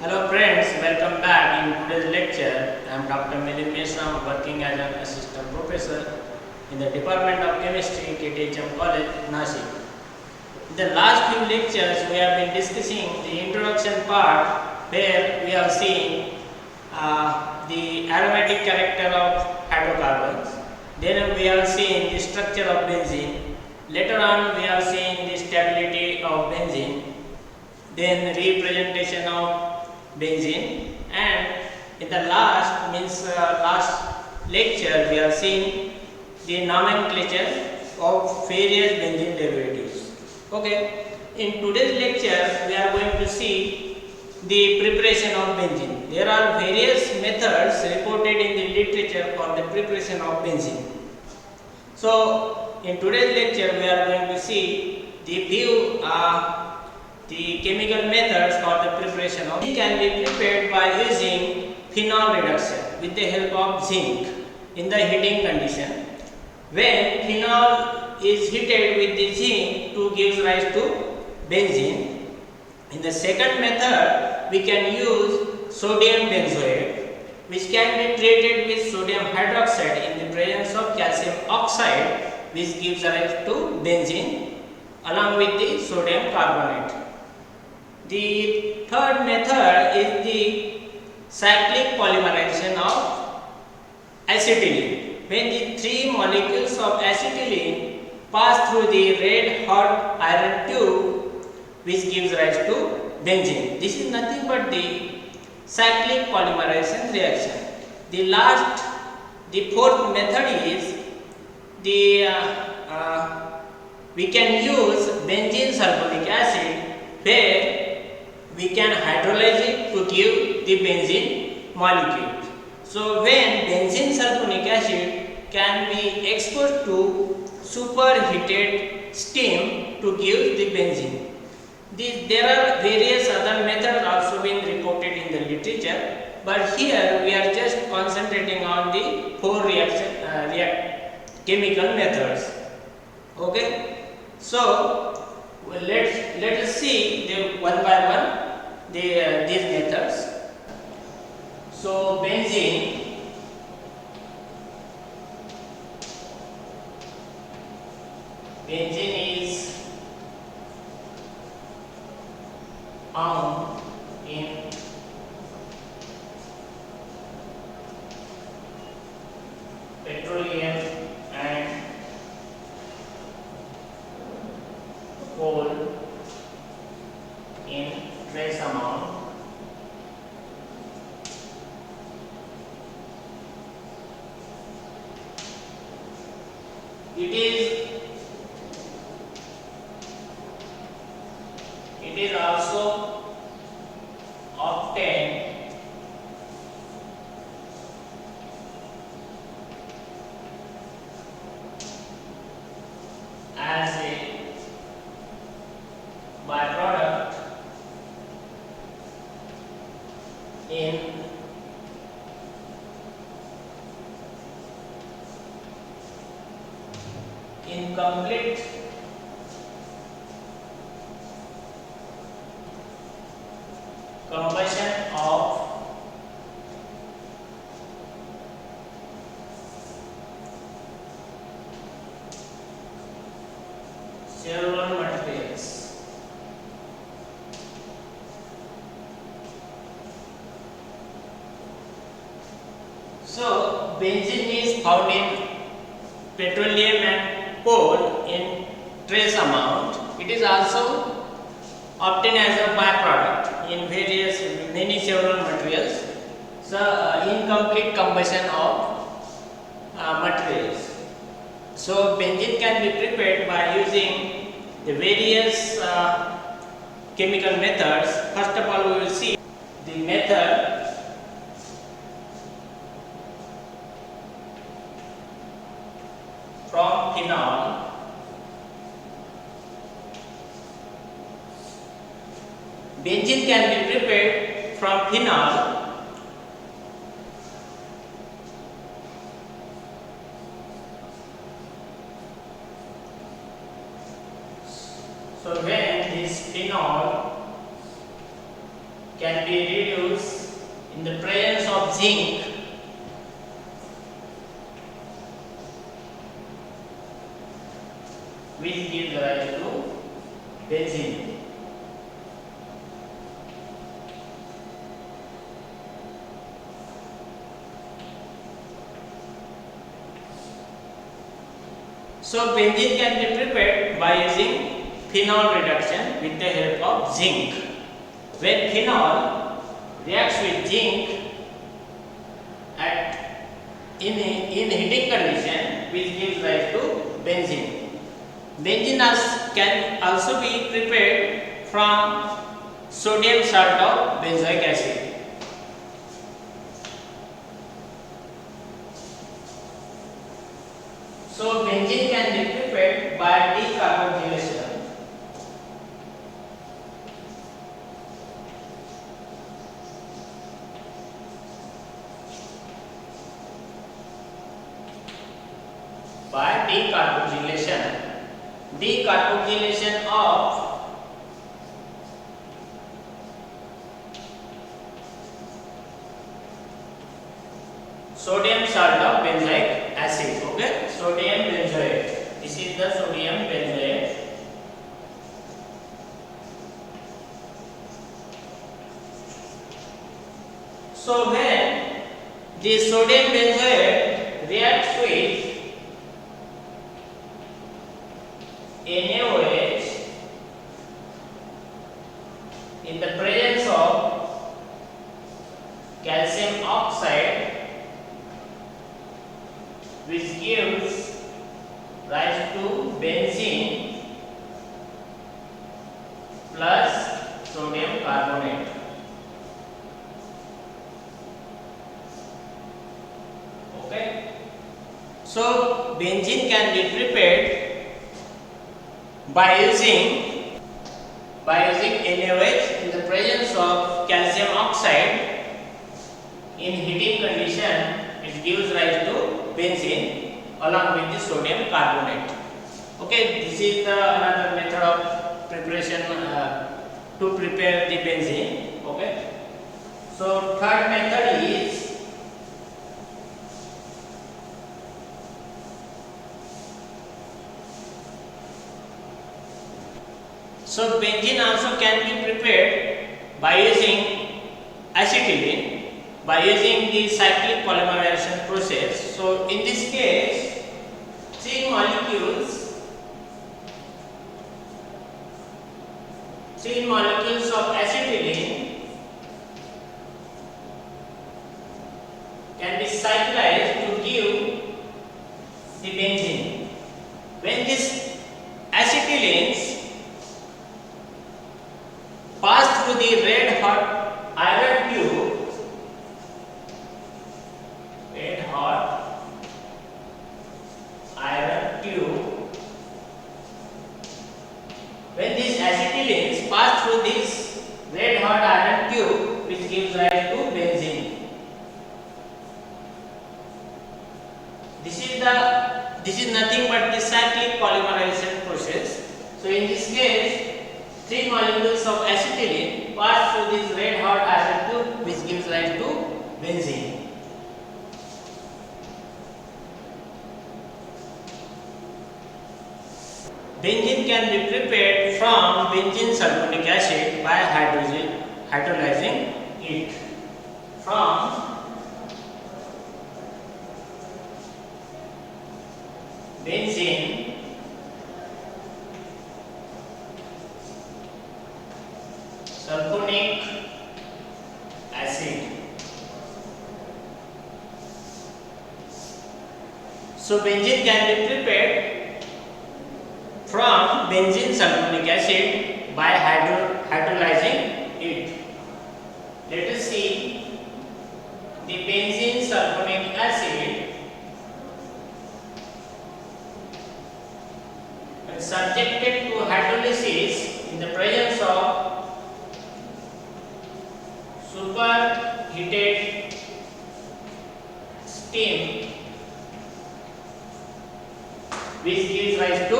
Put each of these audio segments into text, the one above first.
Hello friends, welcome back. In today's lecture, I am Dr. Milind Meshram, working as an assistant professor in the Department of Chemistry, KTHM College, Nashik. In the last few lectures, we have been discussing the introduction part where we have seen the aromatic character of hydrocarbons. Then we have seen the structure of benzene. Later on, we have seen the stability of benzene. Then representation of benzene, and in the last lecture we have seen the nomenclature of various benzene derivatives. Okay, in today's lecture we are going to see the preparation of benzene. There are various methods reported in the literature for the preparation of benzene. So in today's lecture we are going to see the chemical methods for the preparation of zinc can be prepared by using phenol reduction with the help of zinc in the heating condition. When phenol is heated with the zinc to gives rise to benzene. In the second method, we can use sodium benzoate, which can be treated with sodium hydroxide in the presence of calcium oxide, which gives rise to benzene along with the sodium carbonate. The third method is the cyclic polymerization of acetylene. When the three molecules of acetylene pass through the red hot iron tube, which gives rise to benzene. This is nothing but the cyclic polymerization reaction. The fourth method is we can use benzene sulfonic acid, where we can hydrolyze it to give the benzene molecule. So when benzene sulfonic acid can be exposed to superheated steam to give the benzene. There are various other methods also being reported in the literature, but here we are just concentrating on the four chemical methods. Okay, so let us see them one by one these methods. So benzene is found in petroleum and coal in trace amount. It is also obtained as a byproduct in incomplete combustion of several materials. So benzene is found in petroleum and coal in trace amount. It is also obtained as a byproduct in several materials. So incomplete combustion of materials. So benzene can be prepared by using the various chemical methods. First of all, we will see the method from phenol. Benzene can be prepared from phenol. So when this phenol can be reduced in the presence of zinc which gives rise to benzene. So benzene can be prepared by using phenol reduction with the help of zinc. When phenol reacts with zinc in heating condition, which gives rise to benzene. Benzene can also be prepared from sodium salt of benzoic acid. So benzene can be prepared by decarboxylation. By decarboxylation of sodium salt of benzoic acid. Okay, sodium benzoate. This is the sodium benzoate. So when the sodium benzoate reacts with NaOH in the presence of calcium oxide, which gives rise to benzene plus sodium carbonate. Okay, so benzene can be prepared by using NaOH in the presence of calcium oxide in heating condition, which gives rise to benzene along with the sodium carbonate. Okay, this is another method of preparation to prepare the benzene. Okay, so third method is so benzene also can be prepared by using acetylene, by using the cyclic polymerization process. So in this case, three molecules of acetylene can be cyclized to give the benzene. When these acetylenes pass through the red hot iron tube, when these acetylenes pass through this red hot iron tube, which gives rise to benzene. This is nothing but the cyclic polymerization process. So in this case, three molecules of acetylene pass through this red hot iron tube, which gives rise to benzene. Benzene can be prepared from benzene sulfonic acid by hydrolyzing it from benzene sulfonic acid. So benzene can be prepared from benzene sulfonic acid by hydrolyzing it. Let us see the benzene sulfonic acid when subjected to hydrolysis in the presence of superheated steam, which gives rise to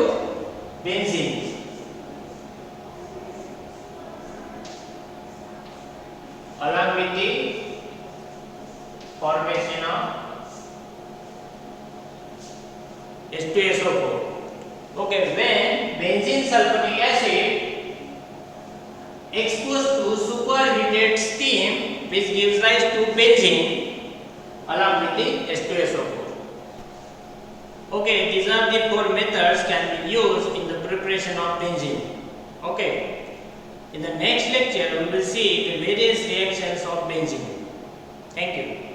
benzene. along with the formation of H2SO4. Okay, when benzene sulfuric acid exposed to superheated steam which gives rise to benzene along with the H2SO4. Okay, these are the 4 methods can be used in the preparation of benzene. Okay, in the next lecture we will see the various reactions of benzene. Thank you.